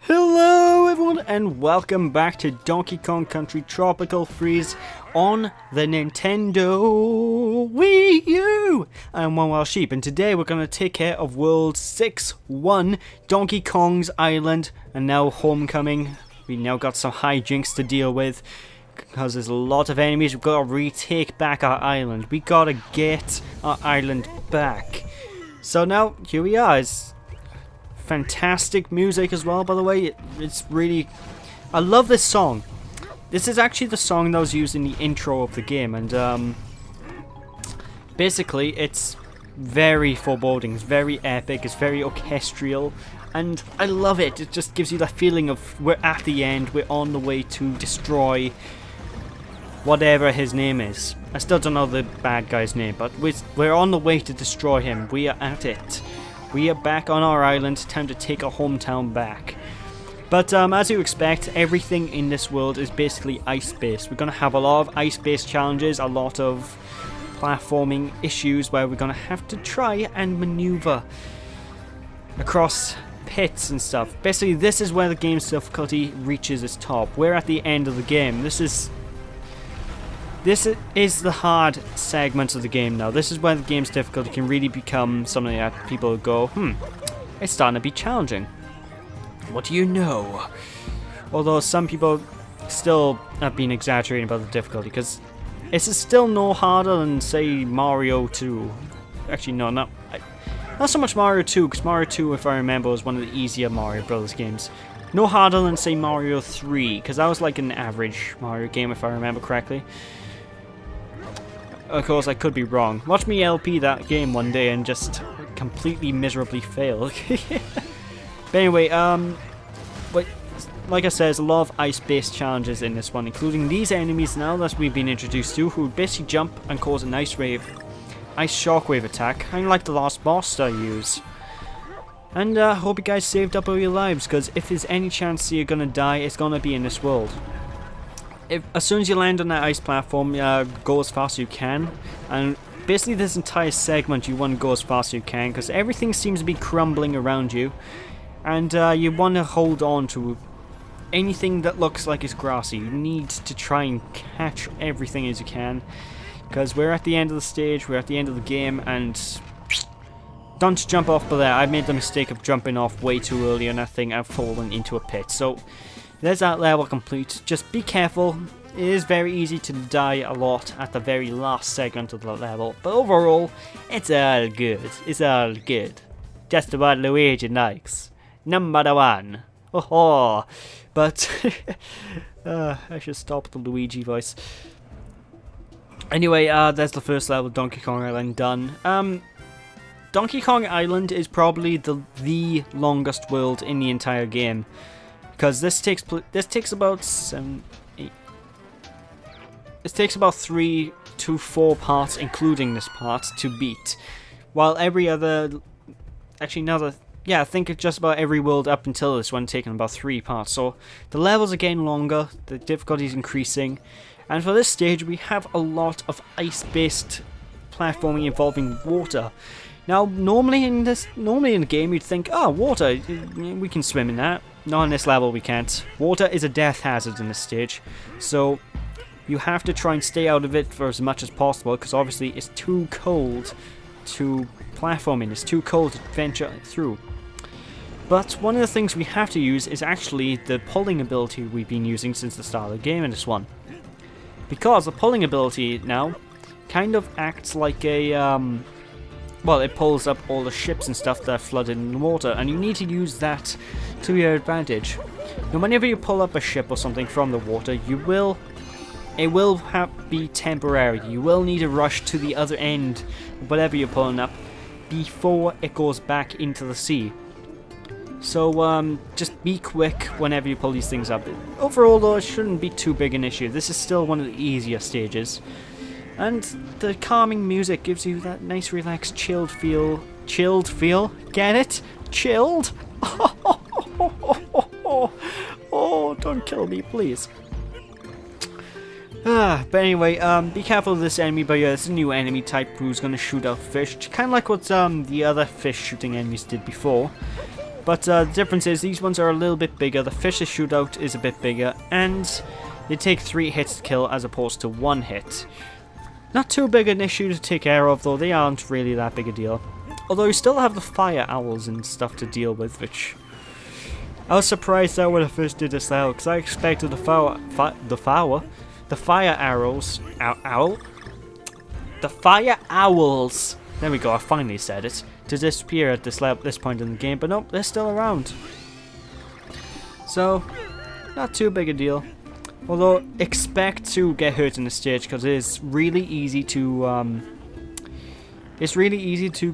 Hello everyone and welcome back to Donkey Kong Country Tropical Freeze on the Nintendo Wii U. I'm One Wild Sheep and today we're going to take care of World 6-1, Donkey Kong's Island, and now Homecoming. We now got some hijinks to deal with because there's a lot of enemies. We've got to retake back our island. We got to get our island back. So now here we are. It's fantastic music as well, by the way. It's really, I love this song. This is actually the song that was used in the intro of the game, and basically it's very foreboding, it's very epic, it's very orchestral, and I love it. It just gives you that feeling of we're at the end, we're on the way to destroy whatever his name is. I still don't know the bad guy's name, but we're on the way to destroy him. We are at it. We are back on our island, time to take our hometown back. But as you expect, everything in this world is basically ice-based. We're going to have a lot of ice-based challenges, a lot of platforming issues where we're going to have to try and maneuver across pits and stuff. Basically, this is where the game's difficulty reaches its top. We're at the end of the game. This is the hard segment of the game now. This is where the game's difficulty can really become something that people go, it's starting to be challenging. What do you know? Although some people still have been exaggerating about the difficulty, because it's still no harder than, say, Mario 2. Actually, no, not so much Mario 2, because Mario 2, if I remember, was one of the easier Mario Brothers games. No harder than, say, Mario 3, because that was like an average Mario game, if I remember correctly. Of course, I could be wrong. Watch me LP that game one day and just completely miserably fail. But anyway, but like I said, there's a lot of ice-based challenges in this one, including these enemies now that we've been introduced to, who basically jump and cause an ice shockwave attack, kind of like the last boss that I use. And I hope you guys saved up all your lives, because if there's any chance you're gonna die, it's gonna be in this world. As soon as you land on that ice platform, go as fast as you can, and basically this entire segment you want to go as fast as you can, because everything seems to be crumbling around you, and you want to hold on to anything that looks like it's grassy. You need to try and catch everything as you can, because we're at the end of the stage, we're at the end of the game, and don't jump off by there. I made the mistake of jumping off way too early, and I think I've fallen into a pit. So there's that level complete. Just be careful. It is very easy to die a lot at the very last segment of the level, but overall, it's all good. It's all good. Just what Luigi likes. Number one. Oh, but I should stop the Luigi voice. Anyway, there's the first level of Donkey Kong Island done. Donkey Kong Island is probably the longest world in the entire game, because this takes about 3 to 4 parts, including this part, to beat. While every other, I think just about every world up until this one taken about 3 parts. So the levels are getting longer, the difficulty is increasing, and for this stage we have a lot of ice-based platforming involving water. Now, normally in the game, you'd think, oh, water, we can swim in that. Not on this level, we can't. Water is a death hazard in this stage, so you have to try and stay out of it for as much as possible, because obviously it's too cold to platform in. It's too cold to venture through. But one of the things we have to use is actually the pulling ability we've been using since the start of the game in this one. Because the pulling ability now kind of acts like a well, it pulls up all the ships and stuff that are flooded in the water, and you need to use that to your advantage. Now, whenever you pull up a ship or something from the water, it will be temporary. You will need to rush to the other end of whatever you're pulling up before it goes back into the sea. So just be quick whenever you pull these things up. Overall, though, it shouldn't be too big an issue. This is still one of the easier stages. And the calming music gives you that nice, relaxed, chilled feel. Chilled feel? Get it? Chilled? Oh, don't kill me, please. But anyway, be careful of this enemy, but yeah, it's a new enemy type who's going to shoot out fish. Kind of like what the other fish shooting enemies did before. But the difference is these ones are a little bit bigger, the Fisher Shootout is a bit bigger, and they take 3 hits to kill as opposed to 1 hit. Not too big an issue to take care of, though they aren't really that big a deal. Although you still have the fire owls and stuff to deal with, which I was surprised at when I first did this level, because I expected the fire arrows, the fire owls. There we go, I finally said it. To disappear at this point in the game, but nope, they're still around. So, not too big a deal. Although, expect to get hurt in the stage because it is really easy to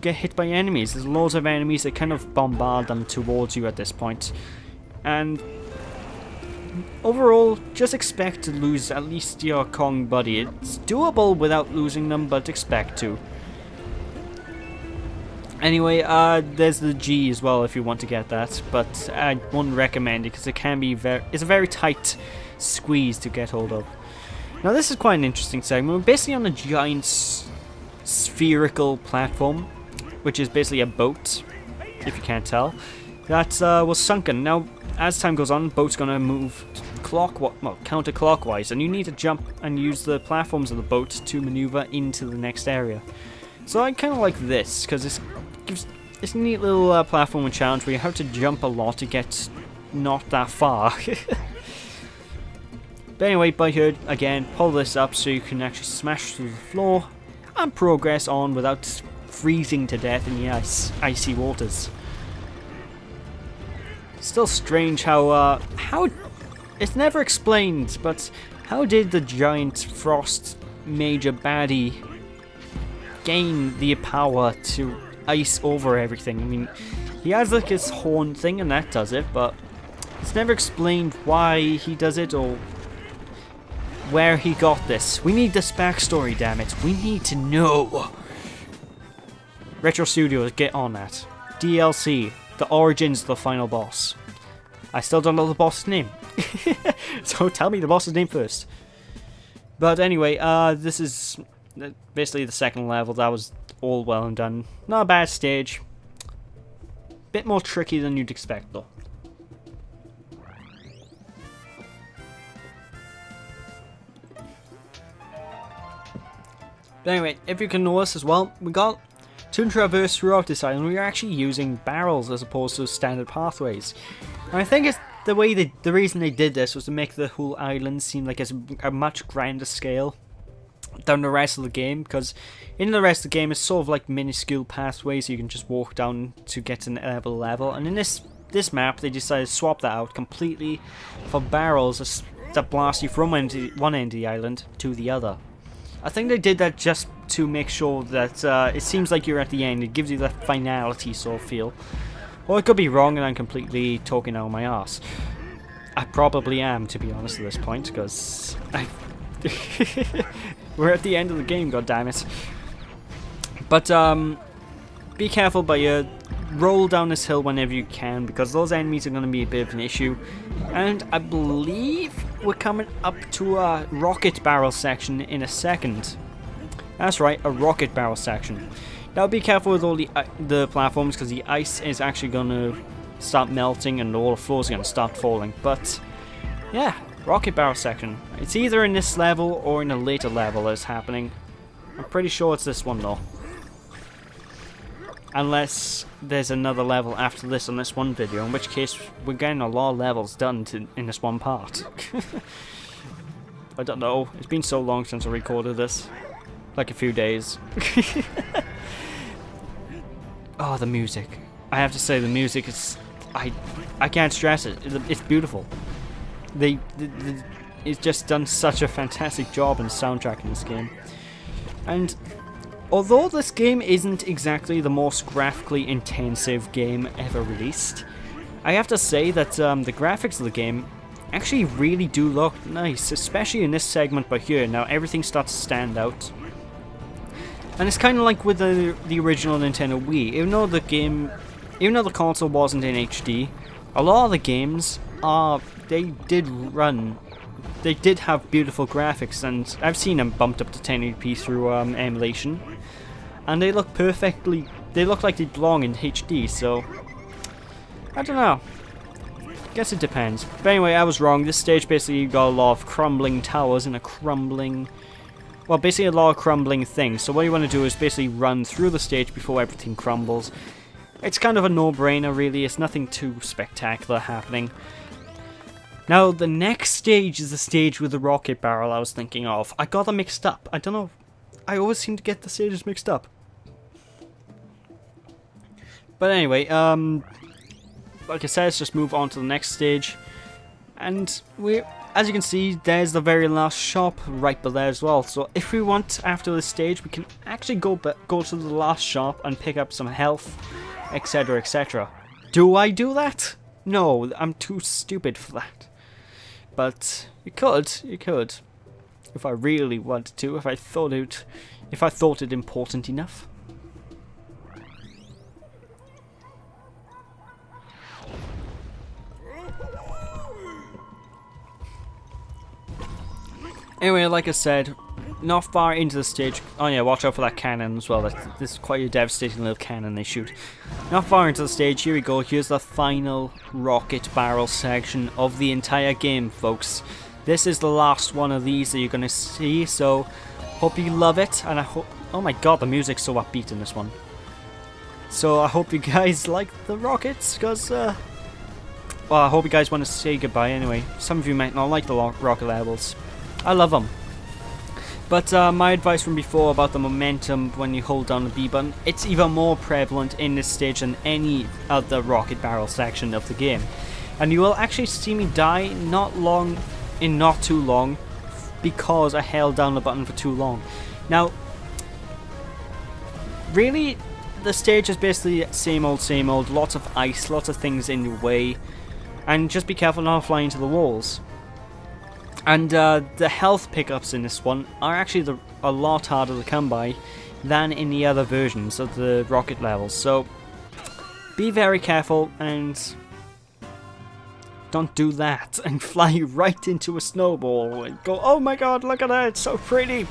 get hit by enemies. There's loads of enemies that kind of bombard them towards you at this point, and overall, just expect to lose at least your Kong buddy. It's doable without losing them, but expect to. Anyway, there's the G as well if you want to get that, but I wouldn't recommend it because it can be it's a very tight squeeze to get hold of. Now this is quite an interesting segment. We're basically on a giant spherical platform, which is basically a boat, if you can't tell, that was sunken. Now, as time goes on, the boat's going to move counterclockwise, and you need to jump and use the platforms of the boat to maneuver into the next area. So I kind of like this, because it's a neat little platforming challenge where you have to jump a lot to get not that far. But anyway, by here, again, pull this up so you can actually smash through the floor and progress on without freezing to death in the icy waters. Still strange how it's never explained, but how did the giant frost major baddie gain the power to ice over everything? I mean, he has like his horn thing and that does it, but it's never explained why he does it or where he got this. We need this backstory, damn it. We need to know. Retro Studios, get on that. DLC, the origins of the final boss. I still don't know the boss's name. So tell me the boss's name first. But anyway, this is basically the second level. That was all well and done. Not a bad stage. Bit more tricky than you'd expect though. But anyway, if you can notice as well, we got to traverse throughout this island, we are actually using barrels as opposed to standard pathways. And I think it's the reason they did this was to make the whole island seem like it's a much grander scale than the rest of the game, because in the rest of the game it's sort of like minuscule pathways you can just walk down to get to the level, and in this map they decided to swap that out completely for barrels that blast you from one end of the island to the other. I think they did that just to make sure that it seems like you're at the end. It gives you that finality sort of feel. Or I could be wrong and I'm completely talking out of my arse. I probably am, to be honest, at this point, because we're at the end of the game, goddammit. But be careful, but you roll down this hill whenever you can, because those enemies are going to be a bit of an issue. And I believe we're coming up to a rocket barrel section in a second. That's right, a rocket barrel section. Now be careful with all the platforms, because the ice is actually going to start melting and all the floors are going to start falling. But yeah, rocket barrel section. It's either in this level or in a later level that's happening. I'm pretty sure it's this one though. Unless there's another level after this on this one video, in which case we're getting a lot of levels done in this one part. I don't know, it's been so long since I recorded this. Like a few days. Oh, the music. I have to say the music is... I can't stress it. It's beautiful. It's just done such a fantastic job in soundtrack in this game. And although this game isn't exactly the most graphically intensive game ever released, I have to say that the graphics of the game actually really do look nice, especially in this segment by here. Now everything starts to stand out. And it's kind of like with the original Nintendo Wii. Even though the console wasn't in HD, a lot of the games they did have beautiful graphics, and I've seen them bumped up to 1080p through emulation, and they look like they belong in HD. So I don't know. Guess it depends. But anyway, I was wrong. This stage basically got a lot of crumbling towers and a crumbling... Well, basically a lot of crumbling things. So what you want to do is basically run through the stage before everything crumbles. It's kind of a no-brainer, really. It's nothing too spectacular happening. Now, the next stage is the stage with the rocket barrel I was thinking of. I got them mixed up. I don't know. I always seem to get the stages mixed up. But anyway, like I said, let's just move on to the next stage. And as you can see, there's the very last shop right below there as well. So if we want, after this stage, we can actually go to the last shop and pick up some health, etc, etc. Do I do that? No, I'm too stupid for that. But you could. If I really wanted to, if I thought it important enough. Anyway, like I said, not far into the stage. Oh yeah, watch out for that cannon as well. This is quite a devastating little cannon they shoot. Not far into the stage, here we go. Here's the final rocket barrel section of the entire game, folks. This is the last one of these that you're going to see, so hope you love it. And I hope... Oh my god, the music's so upbeat in this one. So I hope you guys like the rockets, because... well, I hope you guys want to say goodbye anyway. Some of you might not like the rocket levels. I love them. But my advice from before about the momentum when you hold down the B button, it's even more prevalent in this stage than any other rocket barrel section of the game. And you will actually see me die not too long because I held down the button for too long. Now, really, the stage is basically same old, lots of ice, lots of things in your way, and just be careful not to fly into the walls. And the health pickups in this one are actually a lot harder to come by than in the other versions of the rocket levels. So be very careful and don't do that and fly right into a snowball and go, oh my god, look at that, it's so pretty.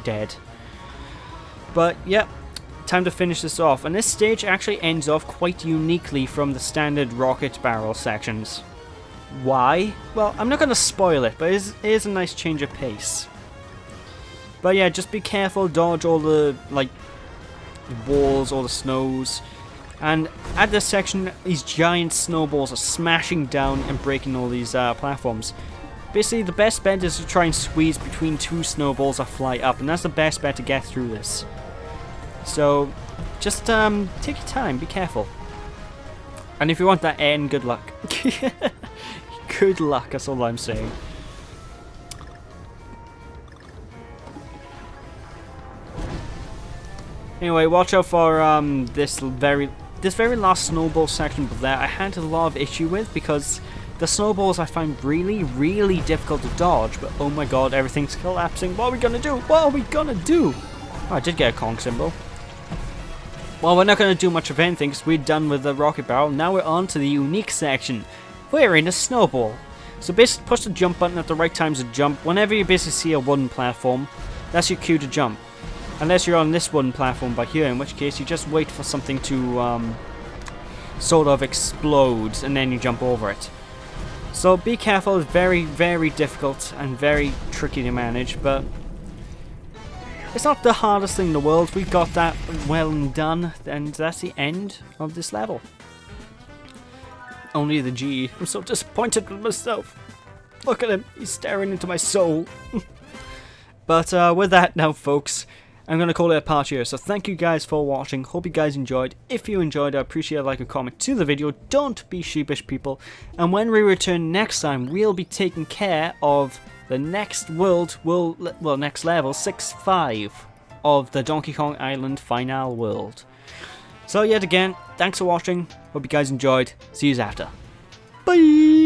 Dead. But yeah, time to finish this off. And this stage actually ends off quite uniquely from the standard rocket barrel sections. Why? Well, I'm not going to spoil it, but it is a nice change of pace. But yeah, just be careful, dodge all the, like, walls, all the snows. And at this section, these giant snowballs are smashing down and breaking all these platforms. Basically, the best bet is to try and squeeze between two snowballs that fly up, and that's the best bet to get through this. So, just take your time, be careful. And if you want that end, good luck. Good luck, that's all I'm saying. Anyway, watch out for this very last snowball section there. I had a lot of issue with because the snowballs I find really difficult to dodge. But oh my god, everything's collapsing. What are we gonna do? What are we gonna do? Oh, I did get a conch symbol. Well, we're not going to do much of anything because we're done with the rocket barrel. Now we're on to the unique section. We're in a snowball. So basically push the jump button at the right times to jump. Whenever you basically see a wooden platform, that's your cue to jump. Unless you're on this wooden platform by here, in which case you just wait for something to sort of explode and then you jump over it. So be careful, it's very difficult and very tricky to manage, but it's not the hardest thing in the world. We got that well and done, and that's the end of this level. Only the G. I'm so disappointed with myself. Look at him, he's staring into my soul. But with that now, folks, I'm going to call it a part here. So thank you guys for watching. Hope you guys enjoyed. If you enjoyed, I appreciate a like and comment to the video. Don't be sheepish, people. And when we return next time, we'll be taking care of the next next level, 6-5 of the Donkey Kong Island Final World. So yet again, thanks for watching. Hope you guys enjoyed. See you after. Bye!